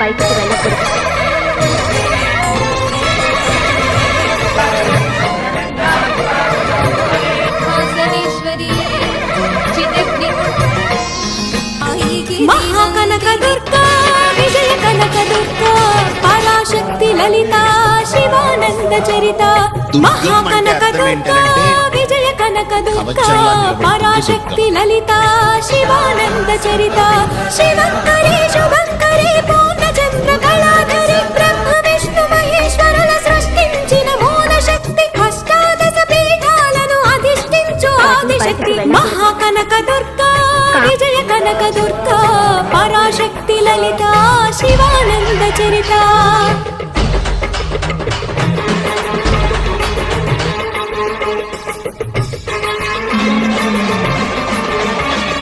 బయటకు వెళ్ళకూడదు. మహాకనక దుర్గా విజయ కనక దుర్గా పరాశక్తి లలిత శివానంద చరిత. మహాకనక దుర్గా విజయ కనక దుర్గా పరాశక్తి లలిత శివానంద చరిత. శివంకరి శుభంకరి పూర్ణచంద్ర కళాధరి బ్రహ్మ విష్ణు మహేశ్వరుల సృష్టించిన మూల శక్తి. అష్టాదశ పీఠాలను అధిష్ఠించు ఆదిశక్తి. మహాకనక దుర్గా విజయ కనక దుర్గా పరాశక్తి లలిత శివానంద చరిత.